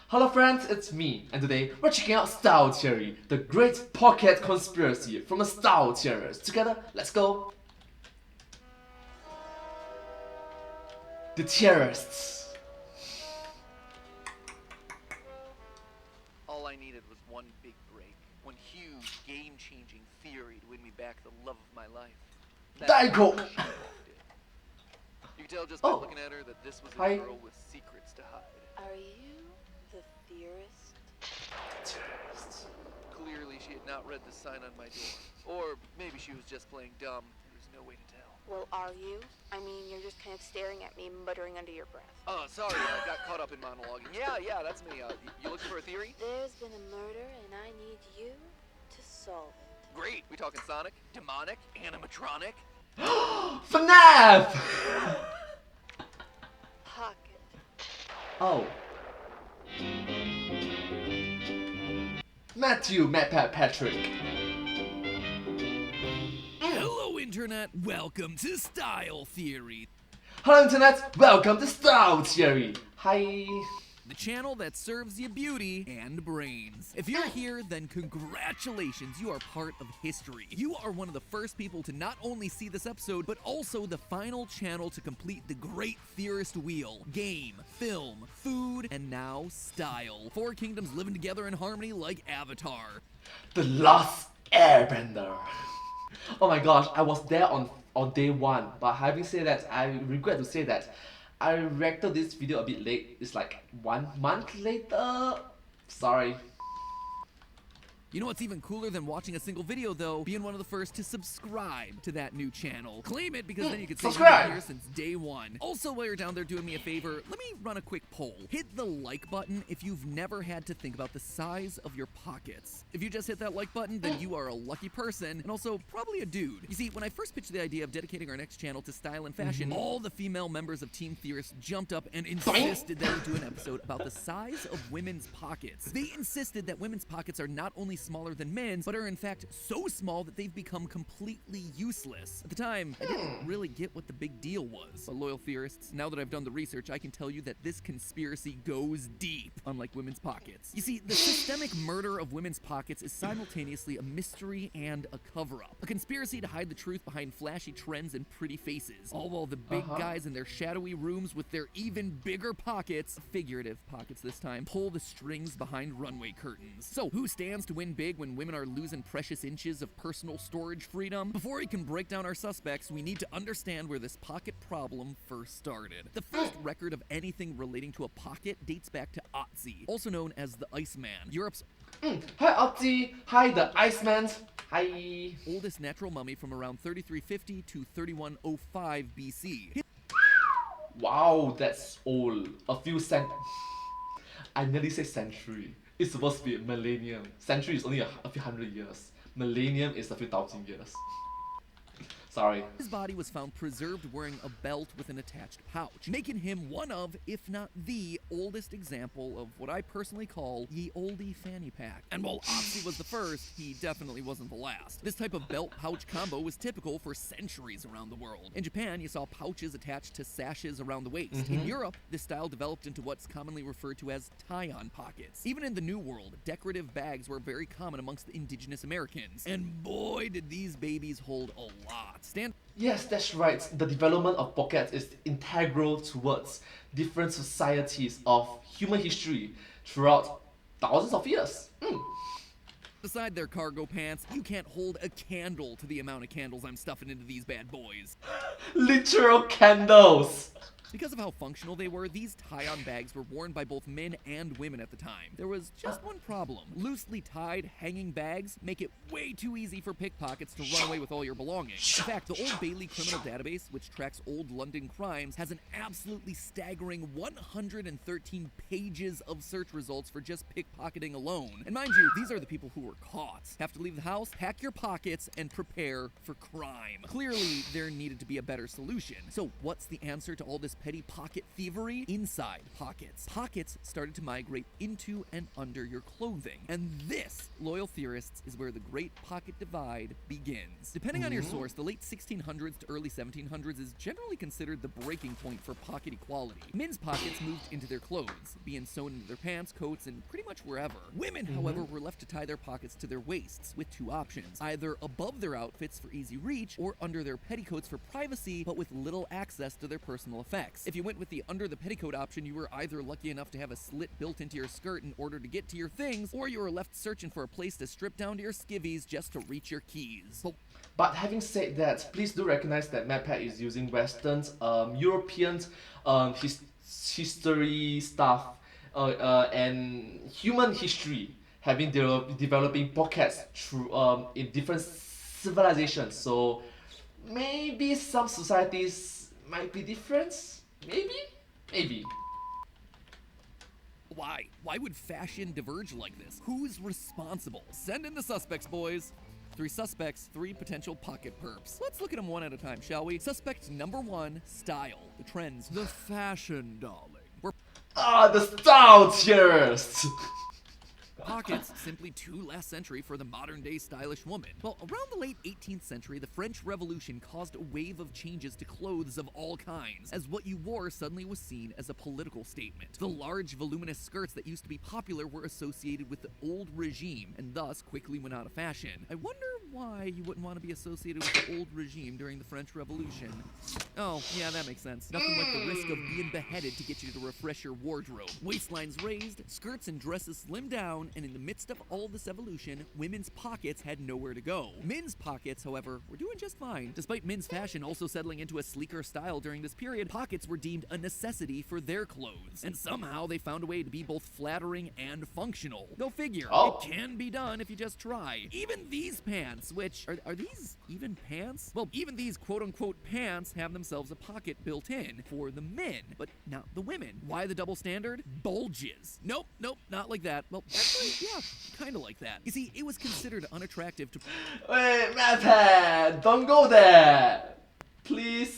Hello friends, it's me, and today we're checking out Style Theory, the great pocket conspiracy from a Style Theorist. Together, let's go! The Theorists. All I needed was one big break, one huge, game-changing theory to win me back the love of my life. Daiko! You can tell just by looking at her that this was a girl with secrets to hide. Are you the theorist? Theorists. Clearly, she had not read the sign on my door. Or maybe she was just playing dumb. There's no way to tell. Well, are you? I mean, you're just kind of staring at me, muttering under your breath. Oh, sorry, I got caught up in monologuing. Yeah, that's me. You looking for a theory? There's been a murder, and I need you to solve it. Great. We talking Sonic, demonic, animatronic? FNAF! Pocket. Oh. Matthew, Patrick. Hello, Internet. Welcome to Style Theory, Hello Internet, welcome to Style Theory. Hi. the channel that serves you beauty and brains. If you're here, then congratulations, you are part of history. You are one of the first people to not only see this episode, but also the final channel to complete the great theorist wheel. Game, film, food, and now style. Four kingdoms living together in harmony like Avatar. The Last Airbender. Oh my gosh, I was there on day one, but having said that, I regret to say that I reacted this video a bit late. It's like 1 month later. Sorry. You know what's even cooler than watching a single video though? Being one of the first to subscribe to that new channel. Claim it because then you can say you've been here since day one. Also, while you're down there doing me a favor, let me run a quick poll. Hit the like button if you've never had to think about the size of your pockets. If you just hit that like button, then you are a lucky person, and also probably a dude. You see, when I first pitched the idea of dedicating our next channel to style and fashion, all the female members of Team Theorists jumped up and insisted that we do an episode about the size of women's pockets. They insisted that women's pockets are not only smaller than men's, but are in fact so small that they've become completely useless. At the time, I didn't really get what the big deal was. But loyal theorists, now that I've done the research, I can tell you that this conspiracy goes deep, unlike women's pockets. You see, the systemic murder of women's pockets is simultaneously a mystery and a cover-up. A conspiracy to hide the truth behind flashy trends and pretty faces, all while the big guys in their shadowy rooms with their even bigger pockets, figurative pockets this time, pull the strings behind runway curtains. So, who stands to win big when women are losing precious inches of personal storage freedom? Before we can break down our suspects, we need to understand where this pocket problem first started. The first record of anything relating to a pocket dates back to Otzi, also known as the Iceman, Europe's Hi Otzi, hi the Iceman. Hi. oldest natural mummy from around 3350 to 3105 BC. Wow, that's old. I nearly said century. It's supposed to be a millennium. Century is only a few hundred years. Millennium is a few thousand years. Sorry. His body was found preserved wearing a belt with an attached pouch, making him one of, if not the, oldest example of what I personally call ye oldie fanny pack. And while Otzi was the first, he definitely wasn't the last. This type of belt-pouch combo was typical for centuries around the world. In Japan, you saw pouches attached to sashes around the waist. In Europe, this style developed into what's commonly referred to as tie-on pockets. Even in the New World, decorative bags were very common amongst the indigenous Americans. And boy, did these babies hold a lot. Yes, that's right. The development of pockets is integral towards different societies of human history throughout thousands of years. Beside their cargo pants, you can't hold a candle to the amount of candles I'm stuffing into these bad boys. Literal candles! Because of how functional they were, these tie-on bags were worn by both men and women at the time. There was just one problem. Loosely tied, hanging bags make it way too easy for pickpockets to run away with all your belongings. In fact, the Old Bailey Criminal Database, which tracks old London crimes, has an absolutely staggering 113 pages of search results for just pickpocketing alone. And mind you, these are the people who were caught. Have to leave the house, pack your pockets, and prepare for crime. Clearly, there needed to be a better solution. So what's the answer to all this petty pocket thievery inside pockets. Pockets started to migrate into and under your clothing. And this, loyal theorists, is where the Great Pocket Divide begins. Depending on your source, the late 1600s to early 1700s is generally considered the breaking point for pocket equality. Men's pockets moved into their clothes, being sewn into their pants, coats, and pretty much wherever. Women, however, were left to tie their pockets to their waists with two options: either above their outfits for easy reach, or under their petticoats for privacy, but with little access to their personal effects. If you went with the under the petticoat option, you were either lucky enough to have a slit built into your skirt in order to get to your things, or you were left searching for a place to strip down to your skivvies just to reach your keys. But having said that, please do recognize that MatPat is using Western, European history stuff, and human history, having developing pockets through in different civilizations. So maybe some societies might be different. Maybe. Why? Why would fashion diverge like this? Who's responsible? Send in the suspects, boys. 3 suspects, 3 potential pocket perps. Let's look at them one at a time, shall we? Suspect number 1, style. The trends. The fashion, darling. The style theorists! Pockets, simply too last century for the modern-day stylish woman. Well, around the late 18th century, the French Revolution caused a wave of changes to clothes of all kinds, as what you wore suddenly was seen as a political statement. The large, voluminous skirts that used to be popular were associated with the old regime, and thus quickly went out of fashion. I wonder why you wouldn't want to be associated with the old regime during the French Revolution. Oh, yeah, that makes sense. Nothing like the risk of being beheaded to get you to refresh your wardrobe. Waistlines raised, skirts and dresses slimmed down, and in the midst of all this evolution, women's pockets had nowhere to go. Men's pockets, however, were doing just fine. Despite men's fashion also settling into a sleeker style during this period, pockets were deemed a necessity for their clothes. And somehow they found a way to be both flattering and functional. Go figure. Oh. It can be done if you just try. Even these pants, which, are these even pants? Well, even these quote-unquote pants have themselves a pocket built in for the men, but not the women. Why the double standard? Bulges. Nope, not like that. Well, actually, yeah, kinda like that. You see, it was considered unattractive to... Wait, MatPat, don't go there! Please?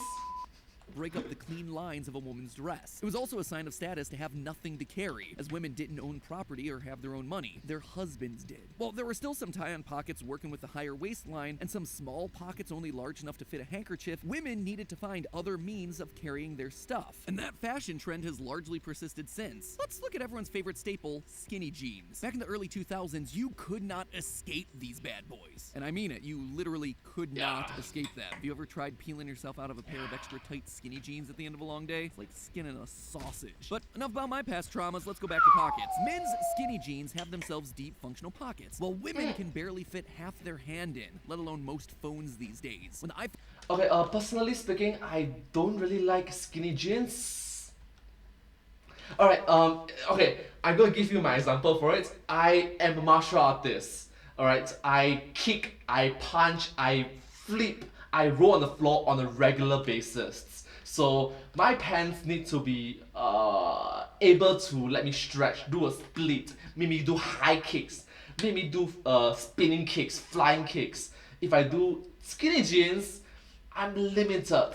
break up the clean lines of a woman's dress. It was also a sign of status to have nothing to carry, as women didn't own property or have their own money. Their husbands did. Well, there were still some tie-on pockets working with the higher waistline, and some small pockets only large enough to fit a handkerchief. Women needed to find other means of carrying their stuff. And that fashion trend has largely persisted since. Let's look at everyone's favorite staple, skinny jeans. Back in the early 2000s, you could not escape these bad boys. And I mean it, you literally could not escape them. Have you ever tried peeling yourself out of a pair of extra tight skinny jeans at the end of a long day? It's like skinning a sausage. But enough about my past traumas, let's go back to pockets. Men's skinny jeans have themselves deep functional pockets, while women can barely fit half their hand in, let alone most phones these days. When the Okay, personally speaking, I don't really like skinny jeans. Alright, okay, I'm gonna give you my example for it. I am a martial artist. Alright, I kick, I punch, I flip, I roll on the floor on a regular basis. So my pants need to be able to let me stretch, do a split, maybe do high kicks, maybe do spinning kicks, flying kicks. If I do skinny jeans, I'm limited.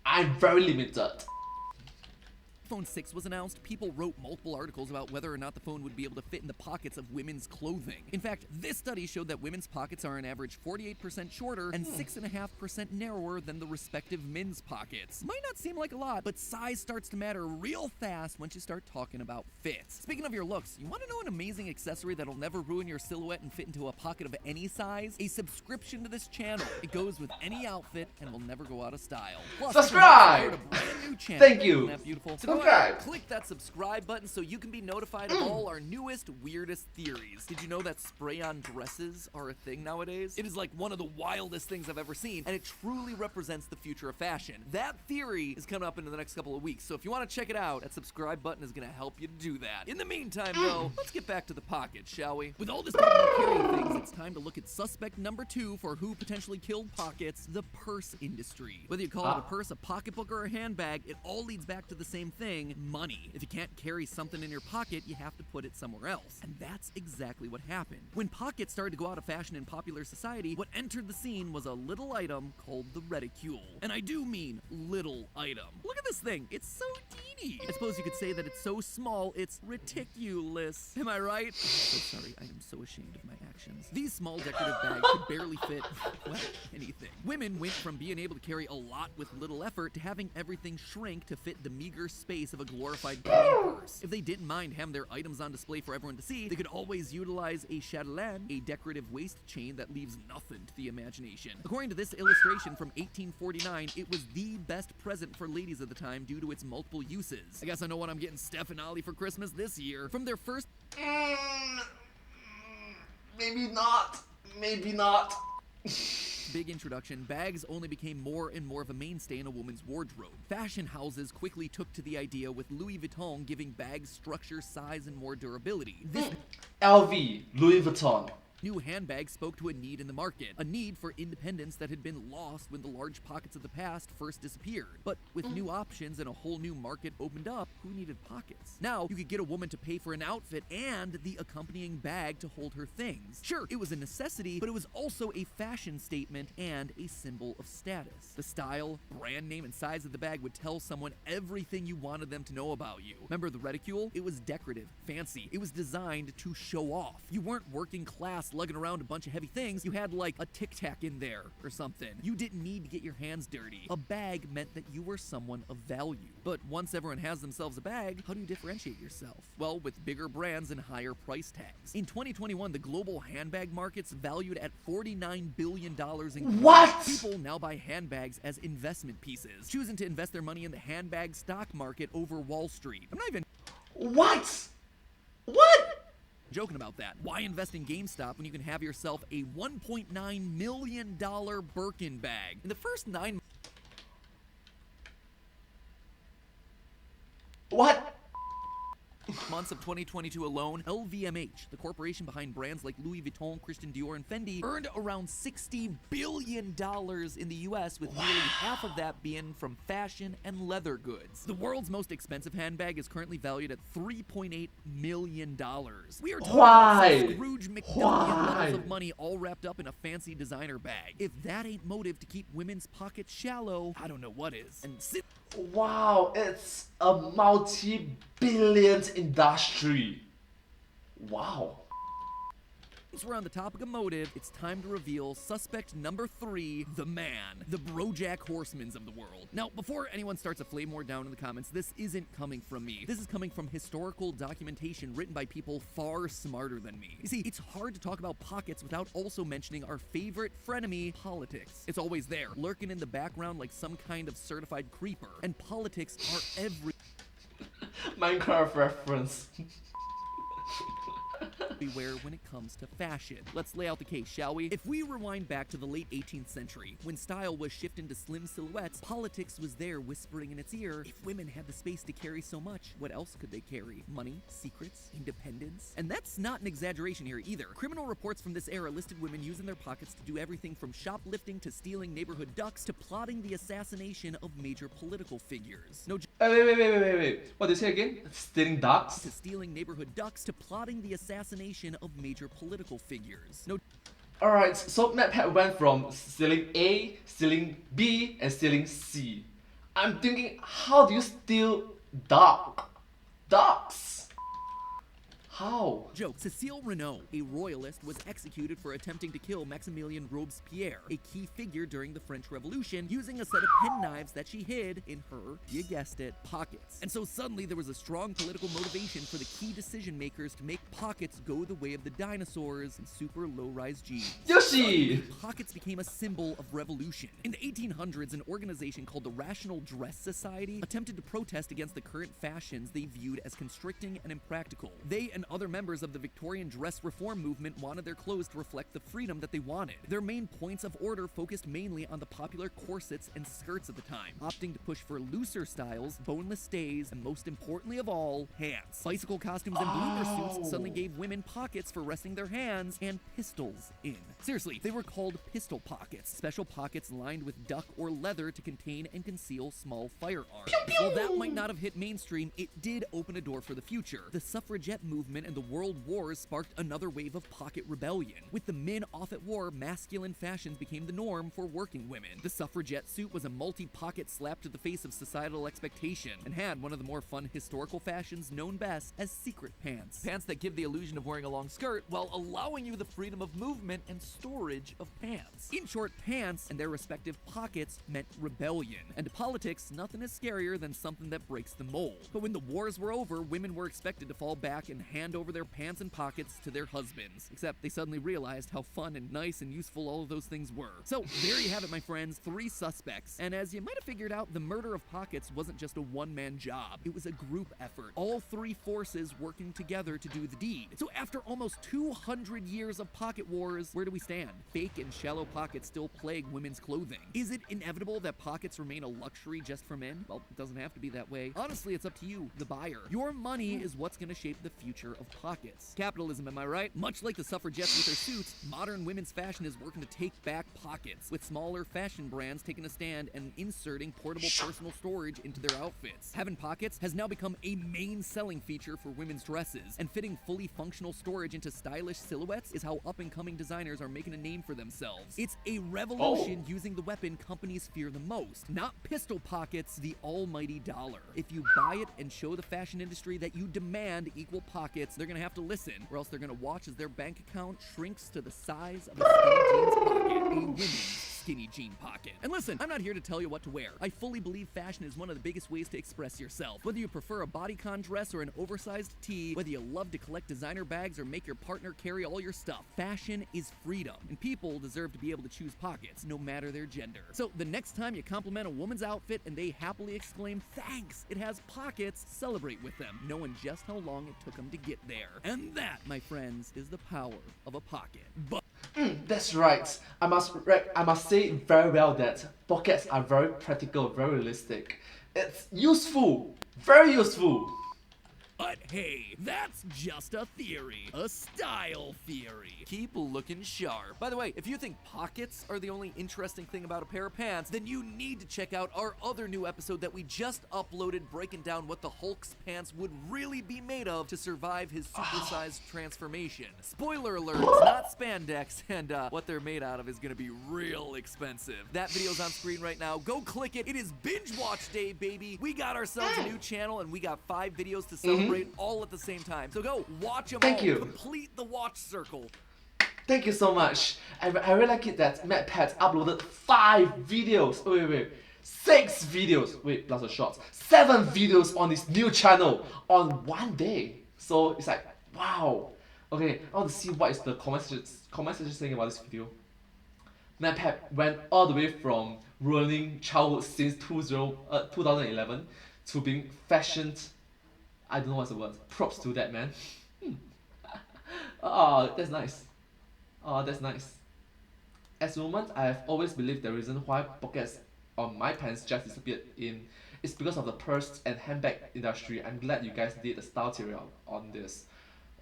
I'm very limited. iPhone 6 was announced, people wrote multiple articles about whether or not the phone would be able to fit in the pockets of women's clothing. In fact, this study showed that women's pockets are on average 48% shorter and 6.5% narrower than the respective men's pockets. Might not seem like a lot, but size starts to matter real fast once you start talking about fits. Speaking of your looks, you want to know an amazing accessory that'll never ruin your silhouette and fit into a pocket of any size? A subscription to this channel. It goes with any outfit and will never go out of style. Plus, subscribe! A brand new channel. Thank you. Isn't that beautiful? So Subscribe. click that subscribe button so you can be notified of all our newest, weirdest theories. Did you know that spray-on dresses are a thing nowadays? It is like one of the wildest things I've ever seen, and it truly represents the future of fashion. That theory is coming up in the next couple of weeks, so if you want to check it out, that subscribe button is going to help you do that. In the meantime, though, let's get back to the pocket, shall we? With all this talk about carrying things, it's time to look at suspect number 2 for who potentially killed pockets, the purse industry. Whether you call it a purse, a pocketbook, or a handbag, it all leads back to the same thing. thing, money. If you can't carry something in your pocket, you have to put it somewhere else. And that's exactly what happened. When pockets started to go out of fashion in popular society, what entered the scene was a little item called the reticule. And I do mean little item. Look at this thing. It's so teeny. I suppose you could say that it's so small, it's ridiculous. Am I right? I'm so sorry. I am so ashamed of my actions. These small decorative bags could barely fit, well, anything. Women went from being able to carry a lot with little effort to having everything shrink to fit the meager space of a glorified coin purse. If they didn't mind having their items on display for everyone to see, they could always utilize a chatelaine, a decorative waist chain that leaves nothing to the imagination. According to this illustration from 1849, it was the best present for ladies of the time due to its multiple uses. I guess I know what I'm getting Steph and Ollie for Christmas this year. From their first Maybe not. Maybe not. big introduction, bags only became more and more of a mainstay in a woman's wardrobe. Fashion houses quickly took to the idea, with Louis Vuitton giving bags structure, size, and more durability. This LV, Louis Vuitton. new handbag spoke to a need in the market, a need for independence that had been lost when the large pockets of the past first disappeared. But with new options and a whole new market opened up, who needed pockets? Now, you could get a woman to pay for an outfit and the accompanying bag to hold her things. Sure, it was a necessity, but it was also a fashion statement and a symbol of status. The style, brand name, and size of the bag would tell someone everything you wanted them to know about you. Remember the reticule? It was decorative, fancy. It was designed to show off. You weren't working class lugging around a bunch of heavy things. You had like a Tic Tac in there or something. You didn't need to get your hands dirty. A bag meant that you were someone of value. But once everyone has themselves a bag, how do you differentiate yourself? Well, with bigger brands and higher price tags. In 2021, the global handbag market's valued at $49 billion in What? People now buy handbags as investment pieces, choosing to invest their money in the handbag stock market over Wall Street. I'm not even What? What? joking about that. Why invest in GameStop when you can have yourself a $1.9 million Birkin bag? In the first 9 What? months of 2022 alone, LVMH, the corporation behind brands like Louis Vuitton, Christian Dior, and Fendi, earned around $60 billion in the US, with nearly half of that being from fashion and leather goods. The world's most expensive handbag is currently valued at $3.8 million. We are talking Why? about some Scrooge McDuck Why? levels of money all wrapped up in a fancy designer bag. If that ain't motive to keep women's pockets shallow, I don't know what is. And Wow, it's a multi-billion industry. Wow. since we're on the topic of motive, it's time to reveal suspect number 3, the man, the Brojack Horsemans of the world. Now, before anyone starts a flame war down in the comments, this isn't coming from me. This is coming from historical documentation written by people far smarter than me. You see, it's hard to talk about pockets without also mentioning our favorite frenemy, politics. It's always there, lurking in the background like some kind of certified creeper. And politics are Minecraft reference. everywhere when it comes to fashion. Let's lay out the case, shall we? If we rewind back to the late 18th century, when style was shifting to slim silhouettes, politics was there whispering in its ear, if women had the space to carry so much, what else could they carry? Money, secrets, independence? And that's not an exaggeration here either. Criminal reports from this era listed women using their pockets to do everything from shoplifting to stealing neighborhood ducks to plotting the assassination of major political figures. No Wait. What did you say again? Stealing ducks? to stealing neighborhood ducks to plotting the assassination of major political figures. No Alright, so MatPat went from stealing A, stealing B, and stealing C. I'm thinking, how do you steal ducks? How? joke. Cécile Renaud, a royalist, was executed for attempting to kill Maximilien Robespierre, a key figure during the French Revolution, using a set of penknives that she hid in her, you guessed it, pockets. And so suddenly there was a strong political motivation for the key decision makers to make pockets go the way of the dinosaurs and super low-rise jeans. Yoshi! Pockets became a symbol of revolution. In the 1800s, an organization called the Rational Dress Society attempted to protest against the current fashions they viewed as constricting and impractical. They and and other members of the Victorian dress reform movement wanted their clothes to reflect the freedom that they wanted. Their main points of order focused mainly on the popular corsets and skirts of the time, opting to push for looser styles, boneless stays, and most importantly of all, pants. Bicycle costumes and bloomer suits suddenly gave women pockets for resting their hands and pistols in. Seriously, they were called pistol pockets, special pockets lined with duck or leather to contain and conceal small firearms. While that might not have hit mainstream, it did open a door for the future. The suffragette movement and the world wars sparked another wave of pocket rebellion. With the men off at war, masculine fashions became the norm for working women. The suffragette suit was a multi-pocket slap to the face of societal expectation and had one of the more fun historical fashions known best as secret pants. Pants that give the illusion of wearing a long skirt while allowing you the freedom of movement and storage of pants. In short, pants and their respective pockets meant rebellion. And to politics, nothing is scarier than something that breaks the mold. But when the wars were over, women were expected to fall back and hand over their pants and pockets to their husbands. Except they suddenly realized how fun and nice and useful all of those things were. So there you have it, my friends, 3 suspects. And as you might have figured out, the murder of pockets wasn't just a one-man job. It was a group effort. All 3 forces working together to do the deed. So after almost 200 years of pocket wars, where do we stand? Fake and shallow pockets still plague women's clothing. Is it inevitable that pockets remain a luxury just for men? Well, it doesn't have to be that way. Honestly, it's up to you, the buyer. Your money is what's gonna shape the future of pockets. Capitalism, am I right? Much like the suffragettes with their suits, modern women's fashion is working to take back pockets, with smaller fashion brands taking a stand and inserting portable personal storage into their outfits. Having pockets has now become a main selling feature for women's dresses, and fitting fully functional storage into stylish silhouettes is how up-and-coming designers are making a name for themselves. It's a revolution using the weapon companies fear the most, not pistol pockets, the almighty dollar. If you buy it and show the fashion industry that you demand equal pockets, they're gonna have to listen, or else they're gonna watch as their bank account shrinks to the size of a skinny jeans pocket, a women's skinny jean pocket. And listen, I'm not here to tell you what to wear. I fully believe fashion is one of the biggest ways to express yourself. Whether you prefer a bodycon dress or an oversized tee, whether you love to collect designer bags or make your partner carry all your stuff, fashion is freedom, and people deserve to be able to choose pockets, no matter their gender. So the next time you compliment a woman's outfit and they happily exclaim, "Thanks, it has pockets," celebrate with them, knowing just how long it took them to get there. And that, my friends, is the power of a pocket. But That's right. I must say very well that pockets are very practical, very realistic. It's useful, very useful. But hey, that's just a theory. A style theory. Keep looking sharp. By the way, if you think pockets are the only interesting thing about a pair of pants, then you need to check out our other new episode that we just uploaded breaking down what the Hulk's pants would really be made of to survive his supersized transformation. Spoiler alert, it's not spandex, and what they're made out of is gonna be real expensive. That video's on screen right now. Go click it. It is binge watch day, baby. We got ourselves a new channel and we got 5 videos to celebrate all at the same time. So go watch them all. Thank you. Complete the watch circle. Thank you so much. I really like it that MadPat uploaded 5 videos. Wait. 6 videos. Wait, plus the shorts. 7 videos on his new channel on one day. So it's like, wow. Okay, I want to see what is the comment section saying about this video. MadPat went all the way from ruining childhood since 2011 to being fashioned. I don't know what's the word. Props to that, man. Oh, that's nice. Oh, that's nice. As a woman, I have always believed the reason why pockets on my pants just disappeared is because of the purse and handbag industry. I'm glad you guys did a style theory on this.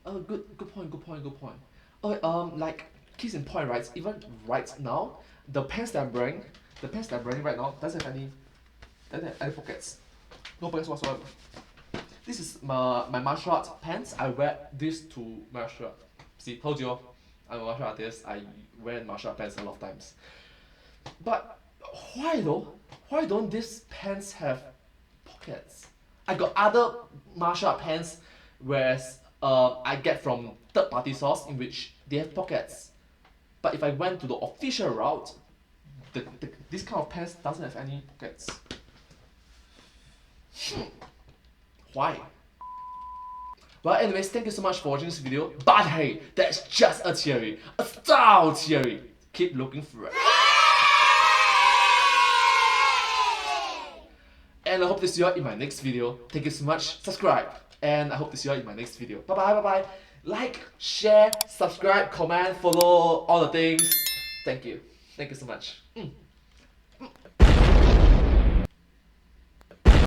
Good point. Okay, like case in point, right? Even right now, the pants that I'm wearing right now doesn't have any pockets. No pockets whatsoever. This is my martial arts pants. I wear this to martial art. See, told you, I'm a martial artist. I wear martial art pants a lot of times. But why though? Why don't these pants have pockets? I got other martial art pants, whereas I get from third-party source in which they have pockets. But if I went to the official route, this kind of pants doesn't have any pockets. Why? Well, anyways, thank you so much for watching this video. But hey, that's just a theory. A style theory. Keep looking for it. And I hope to see you all in my next video. Thank you so much. Subscribe. and I hope to see you all in my next video. Bye bye, bye bye. Like, share, subscribe, comment, follow, all the things. Thank you. Thank you so much.